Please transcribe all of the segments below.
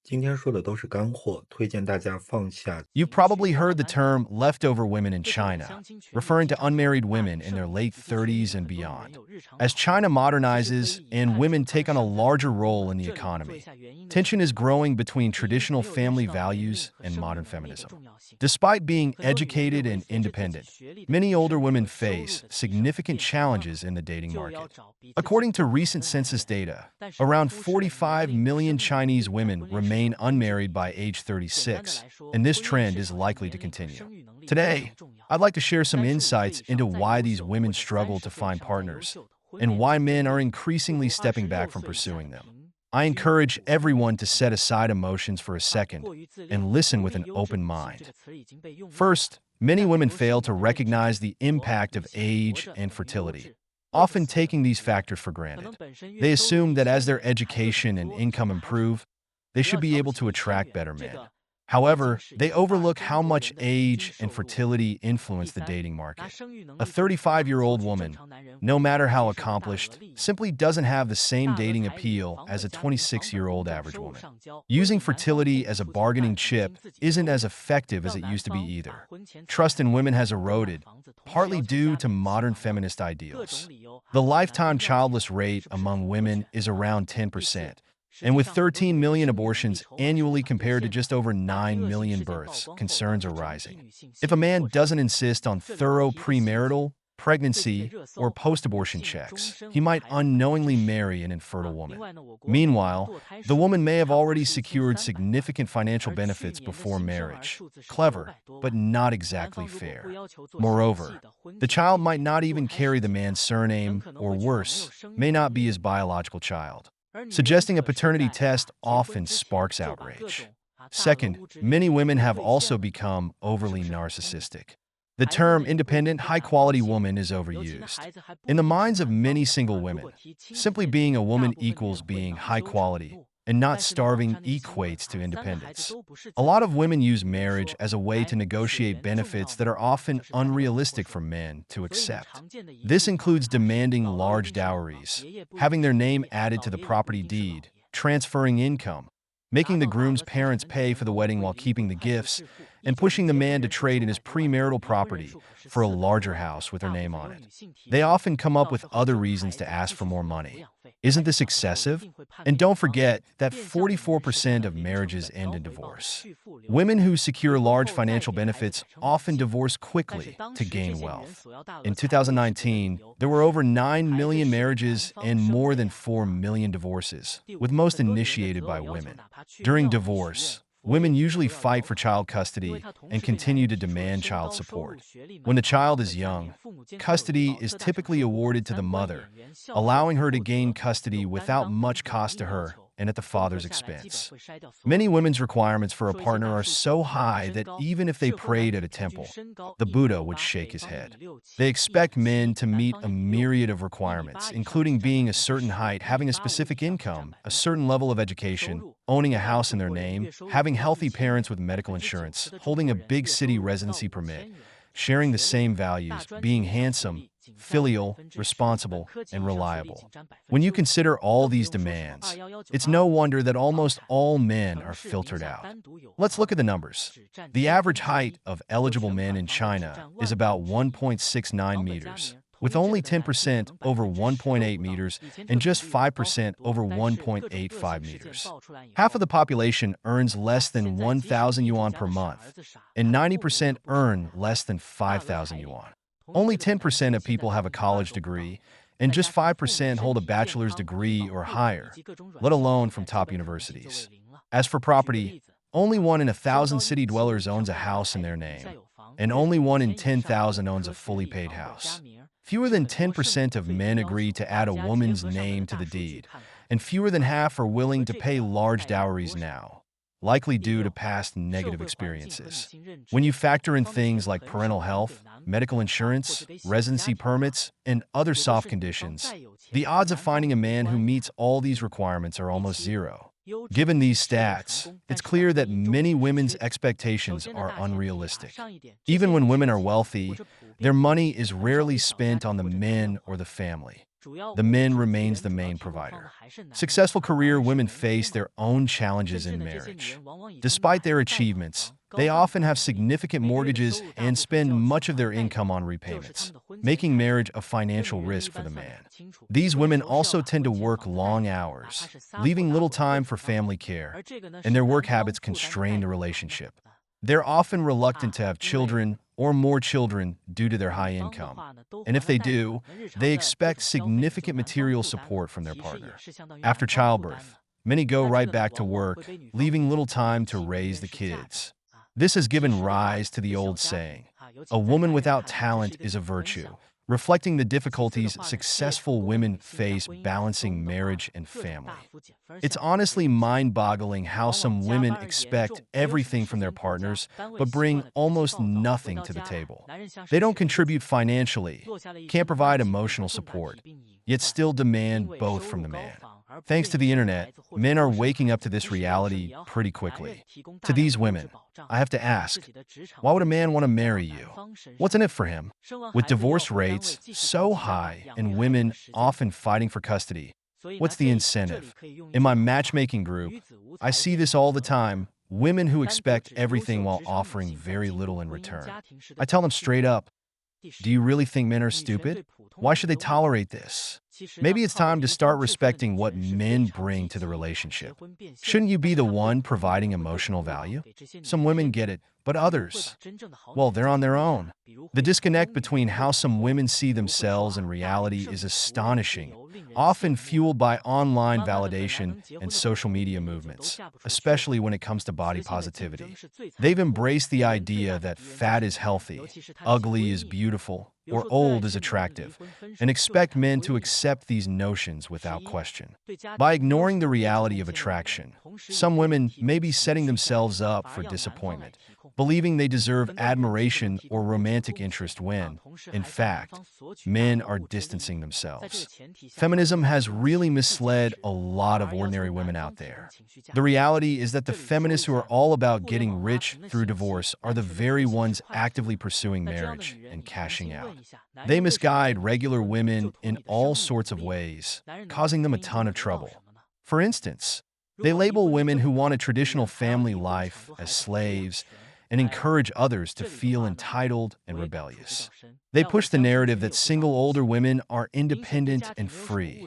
今天说的都是干货，推荐大家放下。You've probably heard the term leftover women in China, referring to unmarried women in their late 30s and beyond. As China modernizes and women take on a larger role in the economy, tension is growing between traditional family values and modern feminism. Despite being educated and independent, many older women face significant challenges in the dating market. According to recent census data, around 45 million Chinese women remain unmarried by age 36, and this trend is likely to continue. Today, I'd like to share some insights into why these women struggle to find partners and why men are increasingly stepping back from pursuing them. I encourage everyone to set aside emotions for a second and listen with an open mind. First, many women fail to recognize the impact of age and fertility, often taking these factors for granted. They assume that as their education and income improve, they should be able to attract better men. However, they overlook how much age and fertility influence the dating market. A 35-year-old woman, no matter how accomplished, simply doesn't have the same dating appeal as a 26-year-old average woman. Using fertility as a bargaining chip isn't as effective as it used to be either. Trust in women has eroded, partly due to modern feminist ideals. The lifetime childless rate among women is around 10%. And with 13 million abortions annually compared to just over 9 million births, concerns are rising. If a man doesn't insist on thorough premarital, pregnancy, or post-abortion checks, he might unknowingly marry an infertile woman. Meanwhile, the woman may have already secured significant financial benefits before marriage. Clever, but not exactly fair. Moreover, the child might not even carry the man's surname, or worse, may not be his biological child. Suggesting a paternity test often sparks outrage. Second, many women have also become overly narcissistic. The term independent, high-quality woman is overused. In the minds of many single women, simply being a woman equals being high quality, and not starving equates to independence. A lot of women use marriage as a way to negotiate benefits that are often unrealistic for men to accept. This includes demanding large dowries, having their name added to the property deed, transferring income, making the groom's parents pay for the wedding while keeping the gifts, and pushing the man to trade in his premarital property for a larger house with her name on it. They often come up with other reasons to ask for more money. Isn't this excessive? And don't forget that 44% of marriages end in divorce. Women who secure large financial benefits often divorce quickly to gain wealth. In 2019, there were over 9 million marriages and more than 4 million divorces, with most initiated by women. During divorce, women usually fight for child custody and continue to demand child support. When the child is young, custody is typically awarded to the mother, allowing her to gain custody without much cost to her and at the father's expense. Many women's requirements for a partner are so high that even if they prayed at a temple, the Buddha would shake his head. They expect men to meet a myriad of requirements, including being a certain height, having a specific income, a certain level of education, owning a house in their name, having healthy parents with medical insurance, holding a big city residency permit, sharing the same values, being handsome, filial, responsible, and reliable. When you consider all these demands, it's no wonder that almost all men are filtered out. Let's look at the numbers. The average height of eligible men in China is about 1.69 meters, with only 10% over 1.8 meters and just 5% over 1.85 meters. Half of the population earns less than 1,000 yuan per month, and 90% earn less than 5,000 yuan. Only 10% of people have a college degree, and just 5% hold a bachelor's degree or higher, let alone from top universities. As for property, only 1 in 1,000 city dwellers owns a house in their name, and only 1 in 10,000 owns a fully paid house. Fewer than 10% of men agree to add a woman's name to the deed, and fewer than half are willing to pay large dowries now, likely due to past negative experiences. When you factor in things like parental health, medical insurance, residency permits, and other soft conditions, the odds of finding a man who meets all these requirements are almost zero. Given these stats, it's clear that many women's expectations are unrealistic. Even when women are wealthy, their money is rarely spent on the men or the family. The men remains the main provider. Successful career women face their own challenges in marriage. Despite their achievements, they often have significant mortgages and spend much of their income on repayments, making marriage a financial risk for the man. These women also tend to work long hours, leaving little time for family care, and their work habits constrain the relationship. They're often reluctant to have children or more children due to their high income. And if they do, they expect significant material support from their partner. After childbirth, many go right back to work, leaving little time to raise the kids. This has given rise to the old saying, "A woman without talent is a virtue," reflecting the difficulties successful women face balancing marriage and family. It's honestly mind-boggling how some women expect everything from their partners, but bring almost nothing to the table. They don't contribute financially, can't provide emotional support, yet still demand both from the man. Thanks to the internet, men are waking up to this reality pretty quickly. To these women, I have to ask, why would a man want to marry you? What's in it for him? With divorce rates so high and women often fighting for custody, what's the incentive? In my matchmaking group, I see this all the time, women who expect everything while offering very little in return. I tell them straight up, do you really think men are stupid? Why should they tolerate this? Maybe it's time to start respecting what men bring to the relationship. Shouldn't you be the one providing emotional value? Some women get it, but others, well, they're on their own. The disconnect between how some women see themselves and reality is astonishing, often fueled by online validation and social media movements, especially when it comes to body positivity. They've embraced the idea that fat is healthy, ugly is beautiful, or old is attractive, and expect men to accept these notions without question. By ignoring the reality of attraction, some women may be setting themselves up for disappointment, believing they deserve admiration or romantic interest when, in fact, men are distancing themselves. Feminism has really misled a lot of ordinary women out there. The reality is that the feminists who are all about getting rich through divorce are the very ones actively pursuing marriage and cashing out. They misguide regular women in all sorts of ways, causing them a ton of trouble. For instance, they label women who want a traditional family life as slaves and encourage others to feel entitled and rebellious. They push the narrative that single older women are independent and free,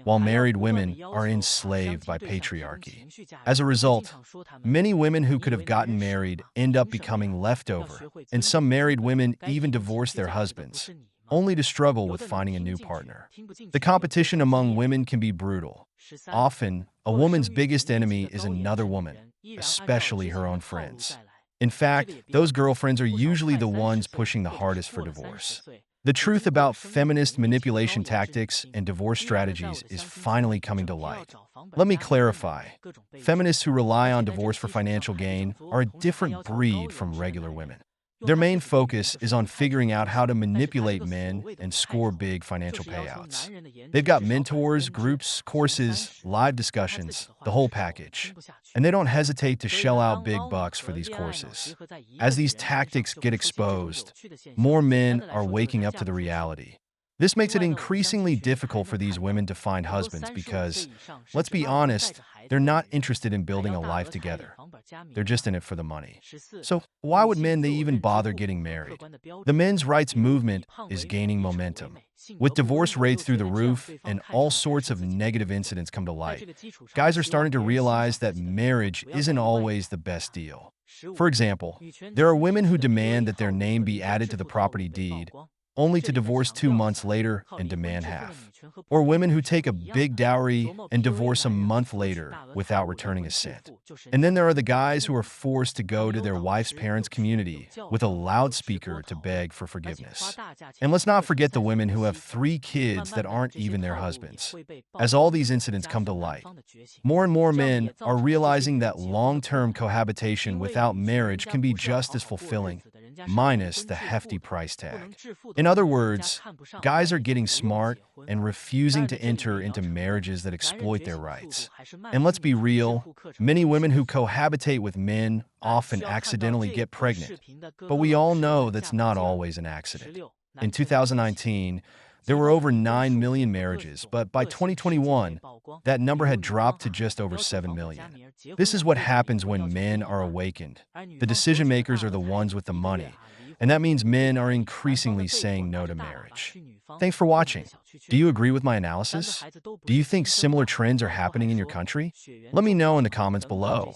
while married women are enslaved by patriarchy. As a result, many women who could have gotten married end up becoming leftover, and some married women even divorce their husbands, only to struggle with finding a new partner. The competition among women can be brutal. Often, a woman's biggest enemy is another woman, especially her own friends. In fact, those girlfriends are usually the ones pushing the hardest for divorce. The truth about feminist manipulation tactics and divorce strategies is finally coming to light. Let me clarify. Feminists who rely on divorce for financial gain are a different breed from regular women. Their main focus is on figuring out how to manipulate men and score big financial payouts. They've got mentors, groups, courses, live discussions, the whole package. And they don't hesitate to shell out big bucks for these courses. As these tactics get exposed, more men are waking up to the reality. This makes it increasingly difficult for these women to find husbands because, let's be honest, they're not interested in building a life together. They're just in it for the money. So why would men they even bother getting married? The men's rights movement is gaining momentum. With divorce rates through the roof and all sorts of negative incidents come to light, guys are starting to realize that marriage isn't always the best deal. For example, there are women who demand that their name be added to the property deed, only to divorce 2 months later and demand half. Or women who take a big dowry and divorce a month later without returning a cent. And then there are the guys who are forced to go to their wife's parents' community with a loudspeaker to beg for forgiveness. And let's not forget the women who have 3 kids that aren't even their husbands. As all these incidents come to light, more and more men are realizing that long-term cohabitation without marriage can be just as fulfilling, minus the hefty price tag. In other words, guys are getting smart and refusing to enter into marriages that exploit their rights. And let's be real, many women who cohabitate with men often accidentally get pregnant. But we all know that's not always an accident. In 2019, There were over 9 million marriages, but by 2021, that number had dropped to just over 7 million. This is what happens when men are awakened. The decision makers are the ones with the money, and that means men are increasingly saying no to marriage. Thanks for watching. Do you agree with my analysis? Do you think similar trends are happening in your country? Let me know in the comments below.